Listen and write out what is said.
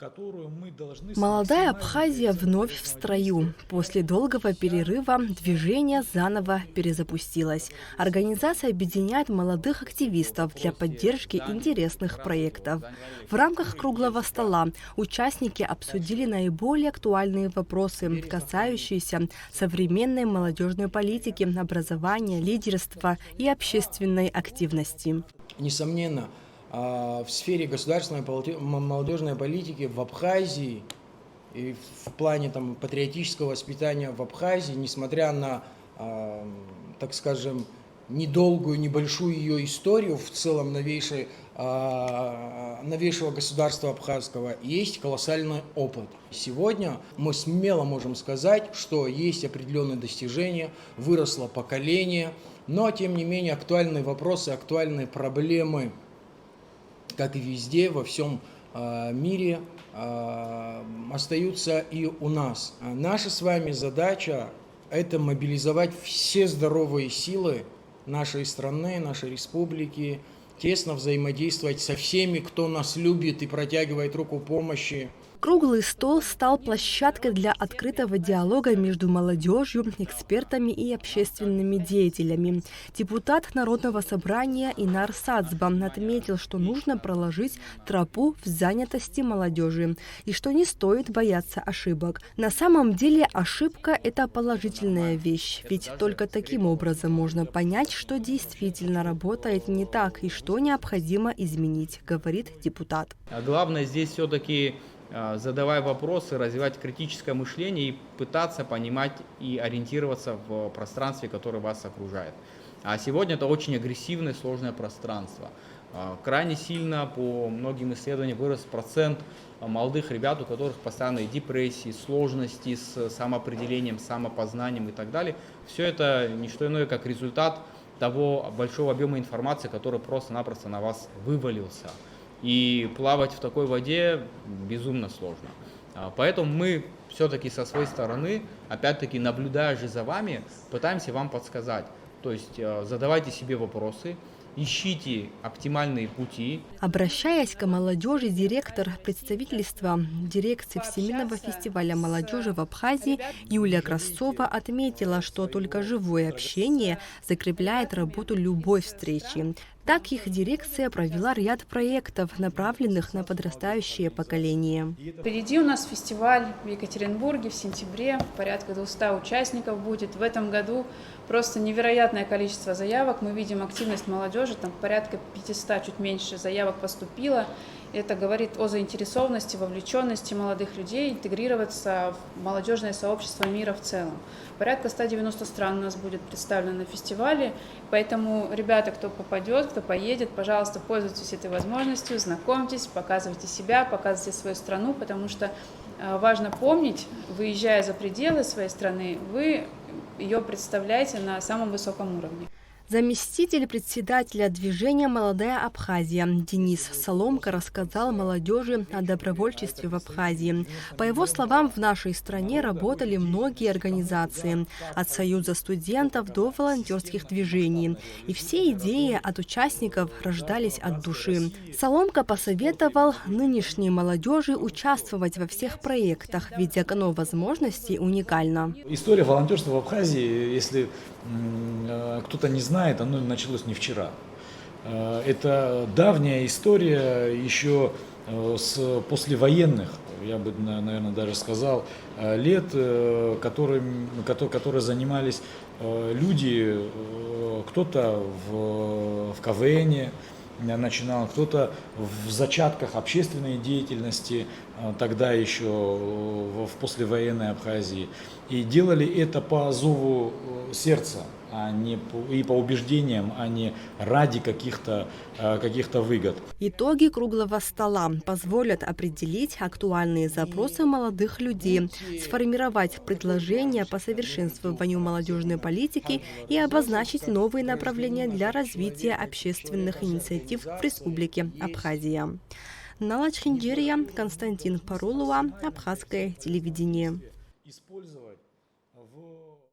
которую мы должны Молодая Абхазия вновь в строю. После долгого перерыва движение заново перезапустилось. Организация объединяет молодых активистов для поддержки интересных проектов. В рамках круглого стола участники обсудили наиболее актуальные вопросы, касающиеся современной молодежной политики, образования, лидерства и общественной активности. Несомненно, в сфере государственной молодежной политики в Абхазии и в плане патриотического воспитания в Абхазии, несмотря на, так скажем, недолгую, небольшую ее историю в целом новейшего государства абхазского, есть колоссальный опыт. Сегодня мы смело можем сказать, что есть определенные достижения, выросло поколение, но тем не менее актуальные вопросы, актуальные проблемы, как и везде, во всем мире, остаются и у нас. Наша с вами задача – это мобилизовать все здоровые силы нашей страны, нашей республики, тесно взаимодействовать со всеми, кто нас любит и протягивает руку помощи. Круглый стол стал площадкой для открытого диалога между молодежью, экспертами и общественными деятелями. Депутат Народного собрания Инар Сацба отметил, что нужно проложить тропу в занятости молодежи и что не стоит бояться ошибок. На самом деле ошибка – это положительная вещь, ведь только таким образом можно понять, что действительно работает не так и что необходимо изменить, говорит депутат. А главное здесь все-таки задавая вопросы, развивать критическое мышление и пытаться понимать и ориентироваться в пространстве, которое вас окружает. А сегодня это очень агрессивное, сложное пространство. Крайне сильно, по многим исследованиям, вырос процент молодых ребят, у которых постоянные депрессии, сложности с самоопределением, самопознанием и так далее. Все это не что иное, как результат того большого объема информации, который просто-напросто на вас вывалился. И плавать в такой воде безумно сложно. Поэтому мы все-таки со своей стороны, опять-таки наблюдая же за вами, пытаемся вам подсказать. То есть задавайте себе вопросы, ищите оптимальные пути. Обращаясь к молодежи, директор представительства дирекции Всемирного фестиваля молодежи в Абхазии Юлия Красцова отметила, что только живое общение закрепляет работу любой встречи. Так их дирекция провела ряд проектов, направленных на подрастающее поколение. Впереди у нас фестиваль в Екатеринбурге в сентябре, порядка 200 участников будет. В этом году просто невероятное количество заявок. Мы видим активность молодежи, там порядка 500, чуть меньше заявок поступило. Это говорит о заинтересованности, вовлеченности молодых людей интегрироваться в молодежное сообщество мира в целом. Порядка 190 стран у нас будет представлено на фестивале, поэтому, ребята, кто попадет, кто поедет, пожалуйста, пользуйтесь этой возможностью, знакомьтесь, показывайте себя, показывайте свою страну, потому что важно помнить, выезжая за пределы своей страны, вы ее представляете на самом высоком уровне. Заместитель председателя движения «Молодая Абхазия» Денис Соломка рассказал молодежи о добровольчестве в Абхазии. По его словам, в нашей стране работали многие организации, от союза студентов до волонтерских движений. И все идеи от участников рождались от души. Соломка посоветовал нынешней молодежи участвовать во всех проектах, ведь окно возможностей уникально. История волонтерства в Абхазии, если кто-то не знает, оно началось не вчера. Это давняя история еще с послевоенных, я бы, наверное, даже сказал, лет, которые занимались люди, кто-то в КВН начинал, кто-то в зачатках общественной деятельности, тогда еще в послевоенной Абхазии. И делали это по зову сердца, и по убеждениям, а не ради каких-то выгод. Итоги круглого стола позволят определить актуальные запросы молодых людей, сформировать предложения по совершенствованию молодежной политики и обозначить новые направления для развития общественных инициатив в Республике Абхазия. Нала Чхинджерия, Константин Парулова, Абхазское телевидение.